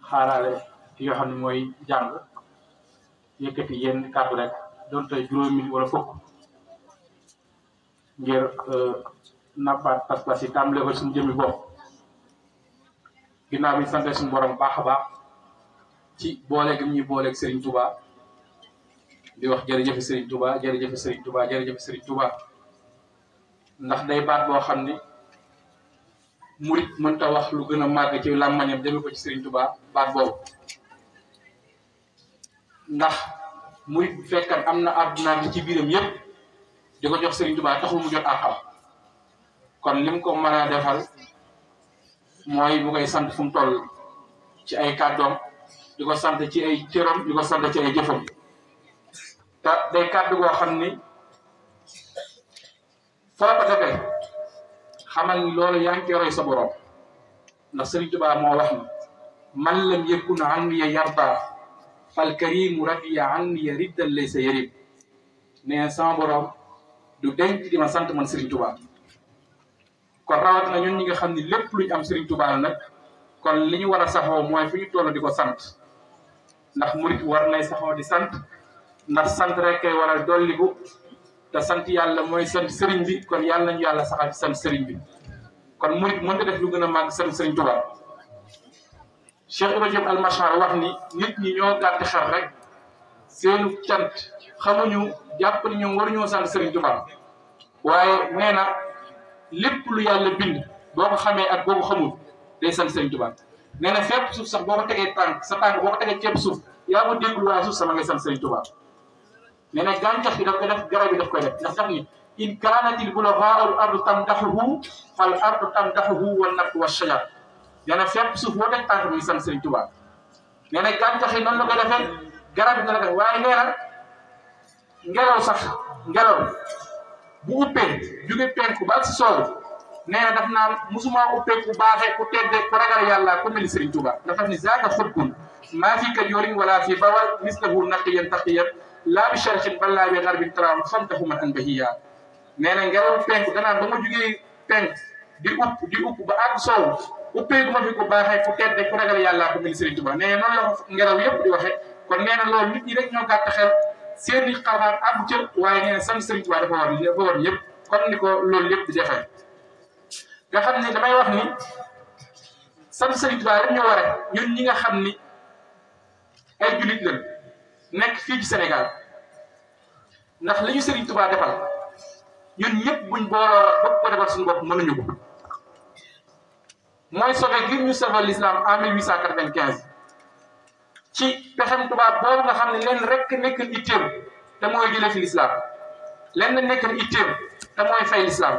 xaaraale ki nga xam ne mooy jàng yëkkati yenn kàddu rek donte juróomi wala fukk ngir nappaat pas-pas yi tàmbale ko suñu jëmmi bopp ginnaaw bi ñu sante suñu borom baax a baax ci boole gi ñuy booleeg Serigne Touba di wax jërëjëf Serigne Touba jërëjëf Serigne Touba jërëjëf Serigne Touba ndax day baat boo xam ni murit mënta wax lu gën a màgg ci làmmañam jëme ko ci Serigne Touba baat boobu ndax murit bu fekkan am na àdduna li ci biiram yépp di ko jox Serigne Touba taxul mu jot àqam kon lim ko mën a defal mooy bu koy sant fu mu toll ci ay kàddoom di ko sant ci ay cëram di ko sant ci ay jëfam te day kàddu goo xam ni foo ko defee xamal ni loolu yaa ngi koy roy sa borom ndax Serigne Touba moo wax ni man lam yakun anniya yarda fal karimu radiya anniya riddan laysa yarib nee sama borom du denc di ma sant man Serigne Touba kon rawat na ñun ñi nga xam ni lépp luñ am Serigne Touba la nag kon li ñu war a saxoo mooy fu ñu toll di ko sant ndax murit war nay saxoo di sant ndax sant rek kay waral dolliku te sant yàlla mooy sant Serigne bi kon yàlla nañu yàlla saxal ci sant Serigne bi kon murit mën nga def lu gën a màgg sant Serigne Touba Cheikh Ibrahima al-Machar wax ni nit ñi ñoo gàtt xel rek seenu cant xamuñu jàpp ni ñoom waruñoo sant Serigne Touba waaye nee na lépp lu yàlla bind boo ko xamee ak boo ko xamul day sant Serigne Touba nee na fépp suuf sax boo ko tegee tànk sa tànk boo ko tegee ceeb suuf yaa ma déglu waa suuf sama ngay sant Serigne Touba nee na gàncax gi daf koy def garab yi daf koy def ndax sax ni in kaanatil bulaghaa al ardu tamdahuhu fal ardu tamdahuhu wan nabtu wa shajar nee na fépp suuf boo teg tànk muy sant Serigne Touba nee na gàncax yi noonu la koy defee garab yi na la def waaye nee na ngelaw sax ngelaw bu uppee jóge penku ba ak si soow nee na daf naan musuma uppee ku baaxee ku teddee ku ragal yàlla ku mel ni Serigne Touba ndax daf ni zaaka xutbun maa fi kajorin wala fi bawal mislahu naqiyan taqiyan laa bi sharqin balaa bi garbin taraam famtahu man an bahiya nee na ngelaw penku danaan ba ma jógee penk di upp ba ak soow uppee gu ma fi ku baaxee ku teddee ku ragal yàlla ku mel ni Serigne Touba nee na noonu la ko ngelaw yëpp di waxee kon nee na loolu nit ñi rek ñoo gàtt xel seeni xalaat àggu ca waaye nee na sant Serigne Touba dafa war ñëpp comme ni ko loolu lépp di defee nga xam ni damay wax ni sant Serigne Touba rek ñu war ñun ñi nga xam ni ay jullit lañ nekk fii ci Sénégal ndax li ñu Serigne Touba defal ñun ñëpp buñ booloo bëgg ko defal suñu bopp mënuñu ko mooy sauvé ngir ñu sauvé l'islam en 1895 ci pexem tubaab boobu nga xam ne leen rek nekk itteem te mooy jëlee fi l'islam leen nekk itteem te mooy fay l'islam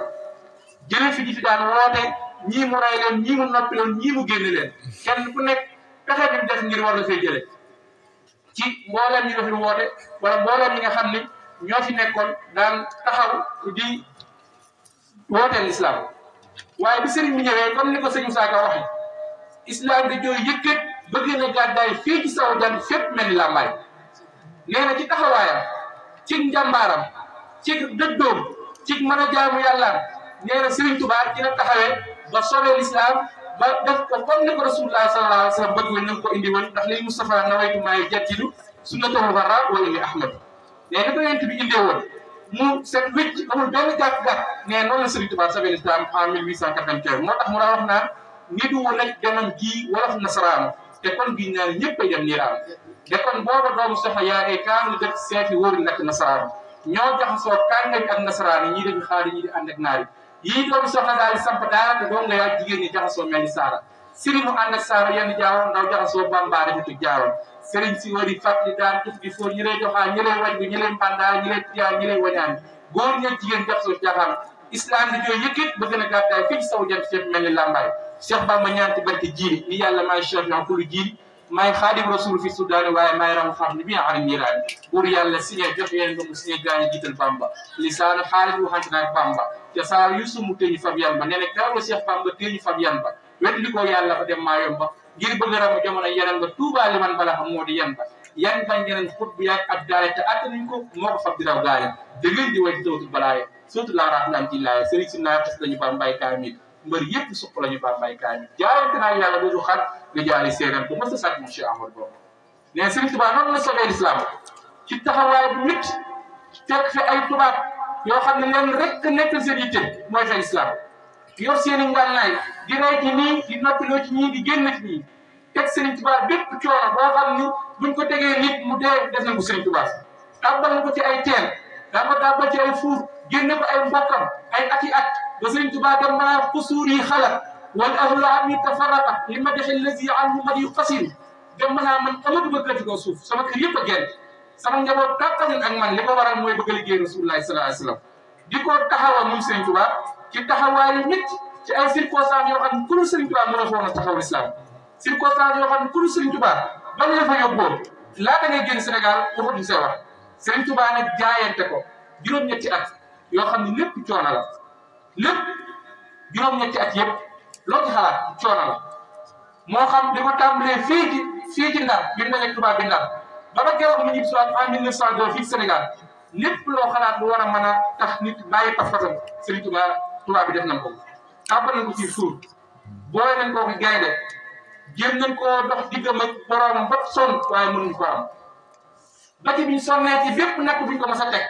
jëlee fi di fi daan woote ñii mu ray leen ñii mu noppi leen ñii mu génn leen kenn ku nekk pexe bi mu def ngir war la fay jëlee ci mbooleem ñi dafi woote wala mbooleem ñi nga xam ni ñoo fi nekkoon daan taxaw di wooteel l'islam waaye bi sëriñ bi ñëwee comme ni ko sëñ Moussa Ka waxee islam da jooy yëkkat bëgg na gàddaay fii ci saw jant fépp mel ni làmbaay nee na ci taxawaayam ci njàmbaaram ci dëddoom ci mën a jaamu yàlla nee na Serigne Touba ci la taxawee ba sobee l'islam ba def ko comme ni ko rasulullah sallallahu alayhi wa sallam bëgg woon na ko indi woon ndax li Moustapha nawaytu maay jaddidu sunnatahu warra wa inni ahmad nee na ko yent bi indee woon mu set wécc amul benn gàtt-gàtt nee noonu la Serigne Touba sobee l'islam en 1895 moo tax mu daa wax naan nit wu nekk demam ji wolof nasaraanu te kon giñ naa ne ñëpp ay dem niiraan te kon booba doomu soxna yaa ay kaanu dëkk seeti wóoru nekk nasaraanu ñoo jaxasoo kànga bi ak nasaraan yi ñii dañu xaari ñii di ànd ak naari yii doomu soxna daal di samp daara te doom nga yaa jigéen ñi jaxasoo mel ni saara sëriñ mu ànd ak saara yenn jaawoon ndaw jaxasoo bamba defetu jaawoon sëriñ si wari fàttali daan tuf di fóor ñi lay doxaa ñi lay waj bi ñi lay mbandaa ñi lay tiyaa ñi lay wañaan góor ñeeg jigéen jaxasoo jaaxaan islam di jooy yëkkit ba gën a gàddaay fii ci saw jant fépp mel ni làmbaay Cheikh Bamba ñaanti barke jiiri ni yàlla maay chef na kulu jiiri maay xaadim rasul fi sudaani waaye maay ramu xam ni bi arim niiraani buur yàlla signé jox yéen nga mu signé gaañi jiital Bamba lisaanu xaalis waxante naag Bamba te saa yu sumu teñu fab yan ba nee na kaw la Cheikh Bamba teñu fab yan ba wet li ko yàlla fa dem maa yomba ngir bëgg ramu jamono yeneen ba Tuubaa li man bala xam moo di yan ba yan bañ yeneen xut bu yaag ab daale te attanuñ ko moo ko fab di raw gaale da ngeen di way tawtul balaaye surtout la rahman ci laaye sëriñ si naa xes lañu Bambay kaamil mbër yëpp suq lañu Bambay kaamil jaayante naa yàlla doodu xar di jaari seenam bu mos a sàcc monsieur Amadou Ba nee Serigne Touba noonu la sobee l'islam ci taxawaay bu nit fekk fi ay tubaab yoo xam ne leen rek nekk seen yitte mooy fa islam yor seen i ngànnaay di rey ci nii di noppiloo ci ñii di génn ci ñii teg Serigne Touba bépp coono boo xam ni buñ ko tegee nit mu dee def nañ ko Serigne Touba tàbbal na ko ci ay teen daa ko tàbbal ci ay fuur génne ko ay mbokkam ay ati at ba Serigne Touba dem naa xusuur yi xalaat wal ahlu anni tafarraqa li ma dexi lazi anhu mad yu qasir dem naa man amatuma kër ci kaw suuf sama kër yëpp a génn sama njaboot tàqalin ak man li ko waral mooy bëgg a liggéey Rasulullahi sallallahu alayhi wa sallam di ko taxawal moom Serigne Touba ci taxawaayu nit ci ay circonstances yoo xam ne ku dul Serigne Touba mën a foog a taxawal islam circonstances yoo xam ne ku dul Serigne Touba bañ la fa yóbboo laata ngay génn Sénégal waxuñu see wax Serigne Touba nag jaayante ko juróom-ñetti at yoo xam ne lépp coono la lépp juróom-ñetti at yëpp loo ci xalaat coono la moo xam di ko tàmbalee fii ci Ndar bi ndaje Touba bi Ndar ba ba keroog mu ñib si waat en 1902 fii Sénégal lépp loo xalaat lu war a mën a tax nit bàyyi pas-pasam Serigne Touba bi def nañ ko tàmbal nañ ko ci suur booy nañ koo ko gaynde jéem nañ koo dox diggam ak boroomam ba sonn waaye mënuñ ko am ba ci biñ sonnee ci bépp nakk buñ ko mos a teg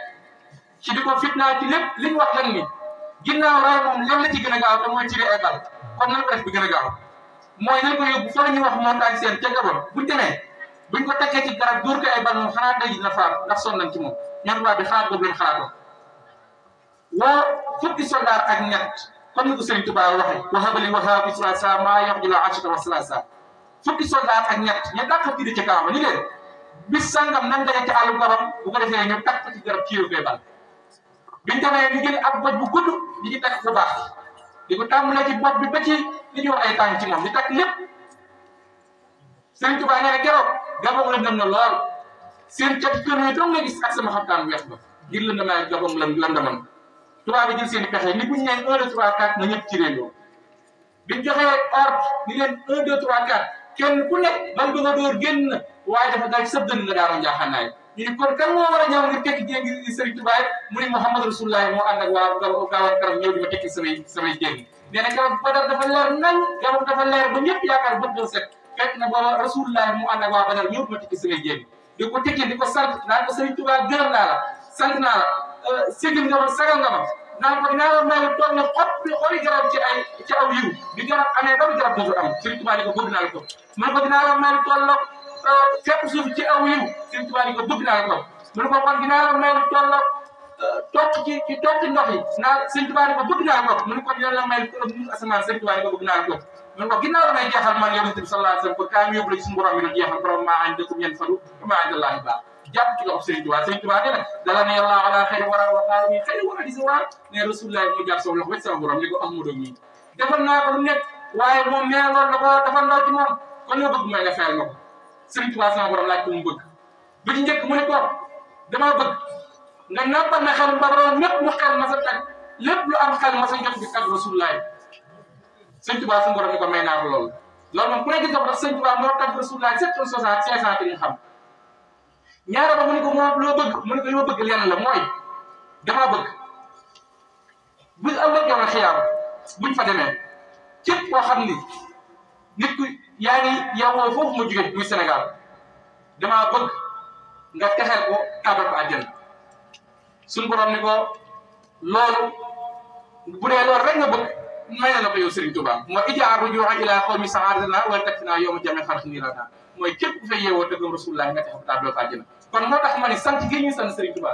ci di ko fitnaa ci lépp liñ wax lan ni ginnaaw raay moom lan la ci gën a gaaw te mooy tiré ay bal kon nan ko def bi gën a gaaw mooy nañ ko yóbbu fa la ñuy wax montagne seen ca Gabon buñ demee buñ ko tekkee ci garab dóor ko ay bal moom xanaa day dina faar ndax sonn nañ ci moom ñoom tubaab bi xalaat boobu leen xalaatoon woo fukki soldat ak ñett comme ni ko Serigne Touba waxee wahabali wahabi sulasa maa yox ji la achata wa salasa fukki soldat ak ñett ñu dàq tiide ci kawam ni leen bis sangam nan daje ci àllu Gabon bu ko defee ñu takk ci garab kii koy bal biñ demee ñu jël ab boj bu gudd di ci takk fu baax di ko tàmbalee ci bopp bi ba ci li ñuy wax ay tànk ci moom di takk lépp Serigne Touba nee na keroog Gabon lëndëm na lool seen cat kër yi doon nga gis ak sama xaftaan weex ba ngir lëndamaay Gabon lëndëman tubaab bi jël seen i pexe ni buñ nee 1 2 3 4 na ñëpp ci réew biñ joxee ordre ni leen 1 2 3 4 kenn ku nekk bal ba nga dóor génn na waaye dafa dal sëb dënn nga daaro njaaxanaay ñu ni kon kan moo war a ñëw ngir tekki jéeg ngir Serigne Touba mu ni Muhammad Rasulullah moo ànd ak waa gaawan karam ñëw di ma tekki samay jéeg nee na keroog Badar dafa leer nañ Gabon dafa leer ba ñëpp yaakaar bët doo set fekk na booba Rasulullah moo ànd ak waa Badar ñëw di ma tekki samay jéeg di ko tekki di ko sant naan ko Serigne Touba gërëm naa la sant naa la sigil nga ma sagal nga ma naan ko dinaa la may toog na xooli garab ci aw yiw bi garab amee ba garab dootul am Serigne Touba ni ko bëgg naa la ko mu ne ko dinaa la may tolloog fépp suuf ci aw yiw Serigne Touba ni ko bëgg naa la ko mu ne ko kon dinaa la may tolloog toog ci ndox yi Serigne Touba ni ko bëgg naa la ko mu ne ko dina la may asamaan Serigne Touba ni ko bëgg naa la ko mu ne ko ginnaaw damay jeexal man yonent bi sallallahu alayhi wasallam ko kaay mu yóbbu la ci suñu borom mi doon jeexal borom maa añ dëkkum ñen fadu maa añ dallaahi baax jàpp ci loxo Serigne Touba nee na dala ne yàlla ala xëy wara waxaala mi xëy wara di sa waar ne Rasulullah moo jàpp sama loxo ba sama borom ni ko Ahmadou ñi defal naa ko lu nekk waaye moom nee na loolu la ko dafa ndaw ci moom kon nga bëgg may nga fayal ma ko Serigne Touba sama borom laaj ko mu bëgg bi ci njëkk mu ne ko dama bëgg nga nappal na xel mbabaroon lépp lu xel ma sa tag lépp lu am xel ma sa jot bi kat Rasulullah Serigne Touba sama borom ni ko may naa ko loolu moom ku ne gis nga ko ndax Serigne Touba moo tag Rasulullah 760 ñu xam ñaara ba mu ne ko moom loo bëgg mu ne ko li ma bëgg lenn la mooy dama bëgg bu ëllëg yow la xiyaam buñ fa demee képp koo xam ni nit ku yaa ngi yowoo foofu ma jóge muy Sénégal damaa bëgg nga texeel ko tàbbal ko àjjana suñu borom ni ko loolu bu dee loolu rek nga bëgg may na la ko yow Serigne Touba mooy ijaaru juuxa ila xawmi saadana wala taktina yow ma jame xarx nii la daan mooy képp ku fay yeewoo dëggam Rasulullah nga texeel ko tàbbal ko àjjana kon moo tax ma ni sant gi ñuy sant Serigne Touba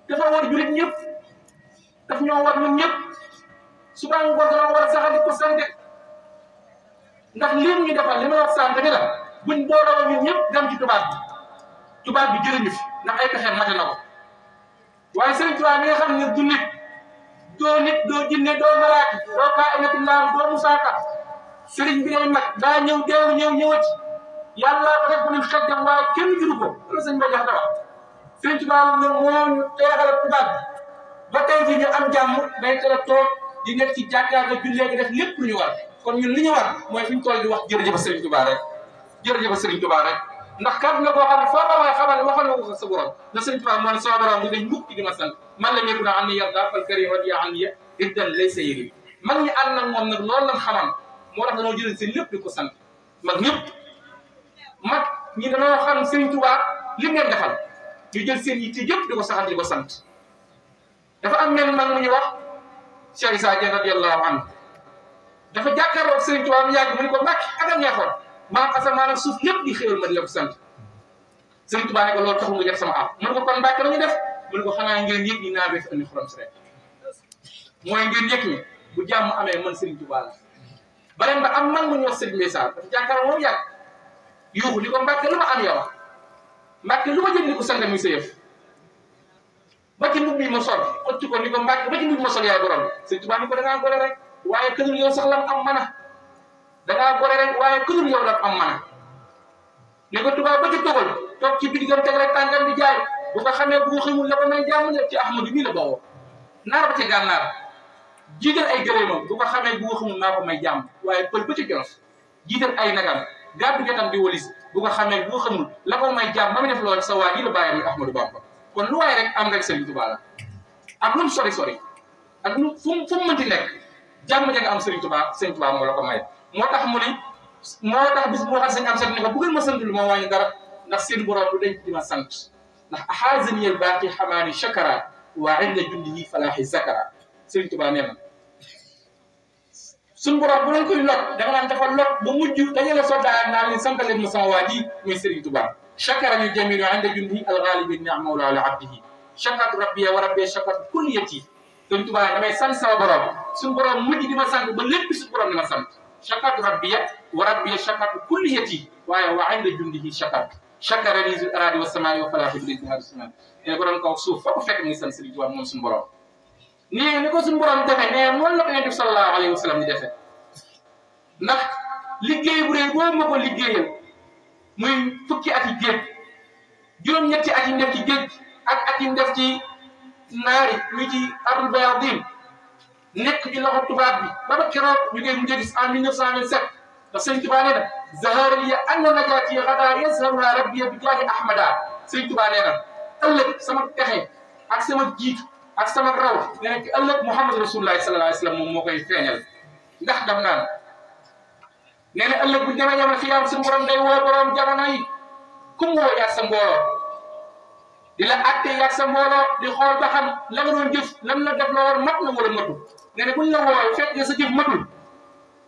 dafa war julit ñëpp daf ñoo war ñun ñëpp suba ngoon dama war a saxal di ko sant ndax lii ñu defal li ma wax sant ni la buñ booloo ñun ñëpp dem ci tubaab bi jëriñu fi ndax ay pexe mate na ko waaye Serigne Touba mi nga xam ne du nit doo jinne doo malaaka doo kaa'inatu llaah doo musaaka Serigne bi day mag daa ñëw ñëwati yàlla ko def bu ñu xejjam waaye kenn juru ko loolu sëñ Ba Jaxate wax Serigne Touba moo ñu teexal tubaab ba tey jii ñu am jàmm day teel a toog di nekk ci jàkkaar la jullee gi def lépp lu ñu war kon ñun li ñu war mooy fi ñu toll di wax jërëjëf Serigne Touba rek jërëjëf Serigne Touba rek ndax kàddu la boo xam ne foo ko waxee xamal waxal na ko sa borom na Serigne Touba moo ne sama borom di dañ mukk di ma sant man la ñeeku na am ni yarda fal karim radiya an ya iddan laysa yëri mag ñi ànd nag moom nag loolu lañ xamal moo tax dañoo jëlee seen lépp di ko sant mag ñëpp mag ñi dañoo xam Serigne Touba lim leen defal ñu jël seen yitte yëpp di ko saxal di ko sant dafa am mel mag mu ñuy wax Cheikh Issa Dieng radiyallahu anhu dafa jàkkaarloo ak Serigne Touba mu yàgg mu ne ko Mbàkke ak a neexoon maa asamaan ak suuf yëpp di xéewal ma di la ko sant Serigne Touba ne ko loolu taxul nga def sama am mu ne ko kon Mbàkke la ñu def mu ne ko xanaa ngeen yëg ni naa bee fi andi xorom si rek mooy ngeen yëg ni bu jàmm amee man Serigne Touba la beneen ba am man mu ñu wax Serigne Meyssa dafa jàkkaarloo moom yàgg yuuxu ni ko Mbàkke lu ma am yow Mbàkke lu ma jënd ni ko sant muy sa yëf ba ci mbubb bi ma sol xottu ko ni ko Mbàkke ba ci mbubb ma sol yaay borom Serigne Touba ni ko da ngaa gore rek waaye kënul yow sax lam am mana da ngaa gore rek waaye kënul yow lam am mana ne ko tubaab ba ci togal toog ci bidigam teg rek tàngam di jaay bu ko xamee bu xamul la ko may jàmm ne ci Ahmadu mii la bawoo naar ba ca gànnaar jiital ay gëléemam bu ko xamee bu xamul naa ko may jàmm waaye pël ba ci Jolof jiital ay nagam gàddu jotam di walis bu ko xamee bu xamul la ko may jàmm ba mu def loolu sa waa ji la bàyyam ni Ahmadu Bamba kon lu waaye rek am rek Serigne Touba la ak lu mu sori sori ak lu fu mu mënti nekk jàmm ja nga am Serigne Touba moo la ko may moo tax mu ne moo tax bis bu waxal sëñ am set ne ko bu ngeen ma sant lu ma wàññi dara ndax seen borom du denc di ma sant ndax ahazani al baaqi xamaani shakara wa inda jundihi falaahi zakara Serigne Touba nee na suñu borom bu leen koy lot da nga naan dafa lot ba mujj dajale soldat naa leen sant leen ma sama waa ji muy Serigne Touba shakara ñu jamilu inda jundihi al ghalibi ni'ma mawla li abdihi shakartu rabbiya wa rabbiya shakartu kulliyati Serigne Touba damay sant sama borom suñu borom mujj di ma sant ba lépp suñu borom di ma sant shakartu rabbiya wa rabbiya shakartu kulliyati waaye wa inda jundihi shakartu shakara li zul aradi wa samaa'i wa falaahi bil intihar sunan ne borom kaw suuf foo ko fekk muy sant Serigne Touba moom suñu borom nii ni ko suñu borom defee ne noonu la ko Yonent bi sallallahu alayhi wa sallam di defee ndax liggéey bu rëy boobu ma ko liggéeyal muy fukki at yi géej juróom-ñetti at yi def ci géej ak at yi def ci naari muy ci Abdul Bayadin nekk ci loxo tubaab bi ba keroog ñu koy mujjee gis en 1927 ndax Serigne Touba nee na zahara liya anna najaati ghadaa yazharuha rabbiya bi jaahi ahmada Serigne Touba nee na ëllëg sama texe ak sama jiitu ak sama raw nee na ci ëllëg Muhammad Rasulullah sallallahu alayhi wa sallam moom moo koy feeñal ndax daf naan nee na ëllëg bu demee yamal xiyaam suñu borom day woo borom jamono yi ku mu woo yaag sa mbooloo di la atte yaag sa mbooloo di xool ba xam la nga doon jëf lan la def la war mat na wala matul nee na buñ la woo fekk nga sa jëf matul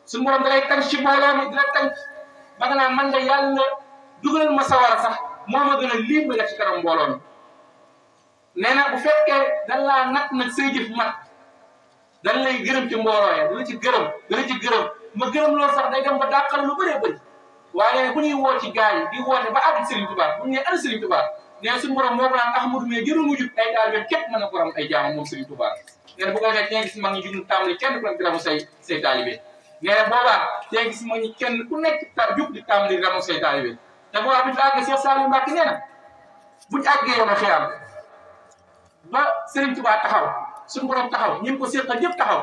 suñu borom da lay tànc ci mbooloo mi di la tànc ba nga naan man de yàlla dugalal ma sawara sax moo ma gën a lii ma def ci kanam mbooloo mi nee na bu fekkee dañ laa nat nag say jëf mat dañ lay gërëm ci mbooloo ya dala ci gërëm dala ci gërëm ma gërëm loolu sax day dem ba dàqal lu bëree bëri waaye bu ñuy woo ci gars yi di woote ba àgg Serigne Touba bu ñu nee ana Serigne Touba nee suñu borom moo ko naan Ahmadou mais jërë mu jub ay taalibe képp mën na ko ram ay jaamam moom Serigne Touba nee na bu ko defee tey gis mag ñi jug tàmbali kenn ku nekk di ramu say taalibe nee na boobaa tey gis mag ñi kenn ku nekk jug di tàmbali ramu say taalibe te boobaa bu ñu àggee Cheikh Saliou Mbacké nee na bu ñu àggee yow na xiyam ba Serigne Touba taxaw suñu borom taxaw ñi ko seqal ñëpp taxaw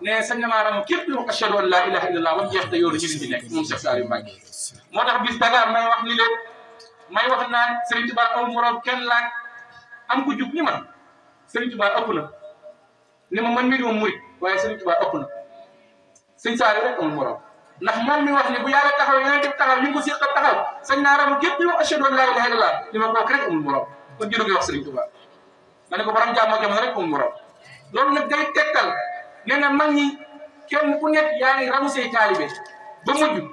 ne sañ na maa ramu képp lu wax ashhadu an la ilaha illallah ba mu jeex te yow ñu di nekk moom Cheikh Saliou Mbacké moo tax bis danga may wax ni leen may wax naan Serigne Touba amul morom kenn laaj am ko jug ni man Serigne Touba ëpp na ni ma man mii di ma murit waaye Serigne Touba ëpp na sëñ Saliou rek amul morom ndax moom mi wax ni bu yàlla taxaw yeneen def taxaw ñu ko seqal taxaw sañ naa ramu képp lu wax ashhadu an la ilaha illallah li ma kooku rek amul morom kon jëru ngi wax Serigne Touba ma ne ko borom jàmm jamono rek amul morom loolu nag day tegtal nee na mag ñi kenn ku nekk yaa ngi ramu say taalibe ba mujj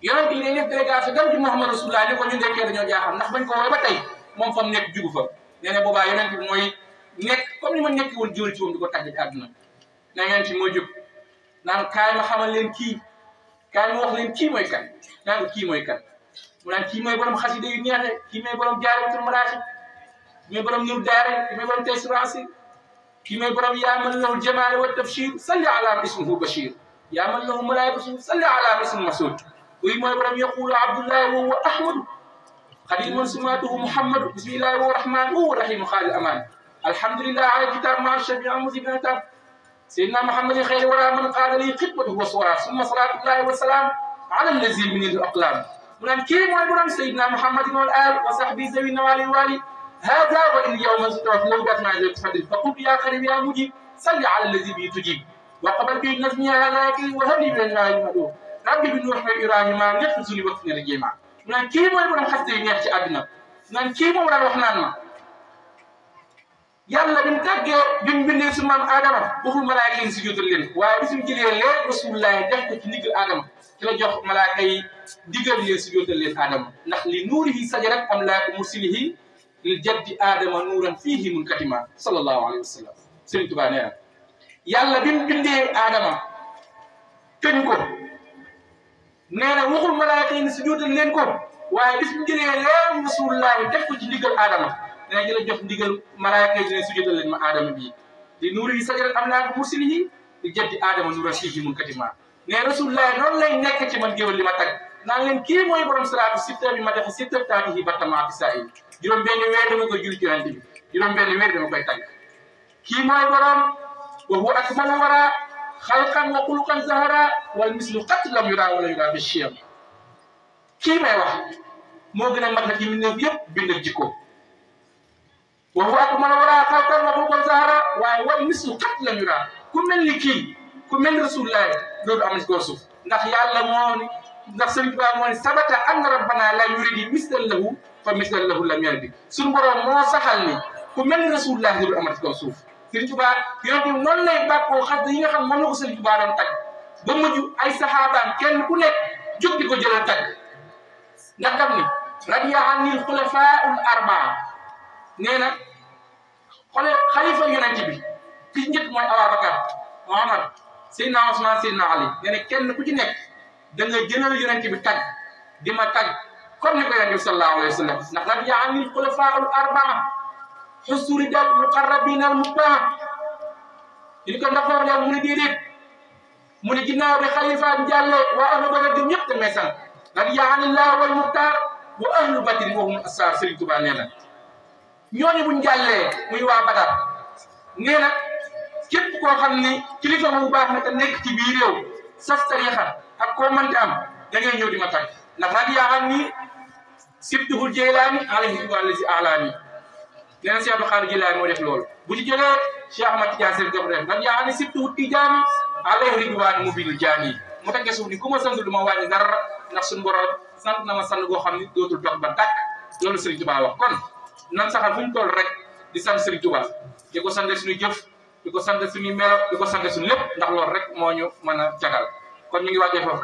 yonent yi day def délégation dem ci Muhammad Rasulullah ni ko ñu ndekkee dañoo jaaxam ndax bañ ko woowee ba tey moom fa mu nekk jugu fa nee na boobaa yonent bi mooy nekk comme ni ma nekk woon jiwal ci moom di ko tàgg ci àdduna na yonent bi mooy jóg naan kaay ma xamal leen kii kaay ma wax leen kii mooy kan naan kii mooy kan mu naan kii mooy borom xasida yu neexe kii mooy borom jaaratul maraaxib kii mooy borom ñur daare kii mooy borom taysiransi kii mooy borom yaa man lahu jamaal wa tabshir salli ala ismuhu bashir yaa man lahu malaikatu salli ala ismu masud وي موي برام يقول عبد الله وهو احمد خليل سماته محمد بسم الله الرحمن الرحيم خالد الامان الحمد لله على الكتاب مع الشفيع مذيب سيدنا محمد خير ولا من قال لي خطبته وصورا ثم صلاه الله والسلام على الذي من الاقلام ولان كي موي برام سيدنا محمد والال وصحبه ذوي النوال والي هذا وان يوم زدت لوقت ما زدت فضل فقل يا كريم يا مجيب صل على الذي به تجيب وقبل به النجم هذا وهب لي من المال المدعو rabbi bi Nuux wa Ibrahima lépp zuli wax ne rek naan kii mooy borom xasida yu neex ci àddina naan kii moom daan wax naan ma yàlla bi mu tàggee bi mu bindee su maam Adama waxul malaaka yi si jotal leen waaye bi suñu jëlee leer rasulullah def ko ci ndigal Adama ci la jox malaaka yi digal leen si jotal leen Adama ndax li nuurihi sajarat amlaaku mursilihi lil jaddi Adama nuuran fiihi munkatima sallallahu alayhi wa sallam. Sëriñ Tuubaa nee na yàlla bi mu bindee Adama tëñ ko nee na waxul malaaka yi si jotal leen ko waaye bis bu jëlee leer rasulullah def ko ci ndigal Adama. dina jël jox ndigal malaaka yi ne sujudal leen ma Adama bii di nuuru yi sajarat am naa ko mursilihi di jaddi Adama nuuran fiihi munkatima ne rasulullah noonu lay nekk ci man géwal li ma tag naan leen kii mooy borom salaatu sitta bi ma def sitta taatihi battama fi saa yi juróom benn weer dama koy julli ci yonent bi juróom benn weer dama koy tagg kii mooy borom wa huwa akmalu wara xalqan wa xuluqan zahara wal mislu qat lam yura wala yura bi chiyam kii may wax moo gën a mat na ci mbindeef yëpp bind ak jikko wa huwa akmalu wara xalqan wa xuluqan zahara waaye wal mislu qat lam yura ku mel ni kii ku mel ni rasulullah loolu am na ci kaw suuf ndax yàlla moo ni ndax Sëriñ Tuubaa moo ni sabata anna rabbana la yuridi mislan lahu fa mislan lahu lam yaridi suñu borom moo saxal ni ku mel ni rasulullah loolu am na ci kaw suuf Sëriñ Tuubaa yonent bi noonu lay bàkkoo xas yi nga xam moom la ko Sëriñ Tuubaa doon tagg ba mujj ay saxaabaam kenn ku nekk jóg di ko jëlal tagg ndax daf ni radiya anil xulafaa'ul arbaa nee na xole xalifa yonent bi ki njëkk mooy Abubakar Omar Seydina Usmaan Seydina Ali nee na kenn ku ci nekk da nga jëlal yonent bi tagg di ma tagg comme ni ko yonent bi sallallahu alayhi wa sallam ndax radiya anil xulafaa'ul arbaa xusuri dal muqarrabina al muttaa ñu ko ndaxoor yàlla mu ne déedéet mu ne ginnaaw bi xalifa bi jàlle waa ahlu badar gëm ñëpp damay sant radiya anillah wal muxtaar wa ahlu badrin wa hum assaar Sëriñ Tuubaa nee na ñooñu buñ jàllee muy waa Badar nee na képp koo xam ni kilifa bu baax na te nekk ci biir réew sas tariixa ak koo mënti am da ngay ñëw di ma tagg ndax radiya anni sibtuhul Jeylaani alayhi ridwaanu lazi a'laani nee na Cheikh Abdou Khadre Jilaani moo def loolu bu ci jëlee Cheikh Ahmad Tidiane Sène def rek radiya anni sibtuhul Tijaani alayhi ridwaanu mubiinul jaani mu teggee suuf ni ku ma sant du ma wàññi dara ndax suñu borom sant na ma sant goo xam ni dootul dox ba tàkk loolu Sëriñ Tuubaa wax kon nan saxal fu ñu toll rek di sant Sëriñ Tuubaa di ko sant suñu jëf di ko sant suñu melo di ko sant suñu lépp ndax loolu rek moo ñu mën a jagal kon ñu ngi wàccee foofu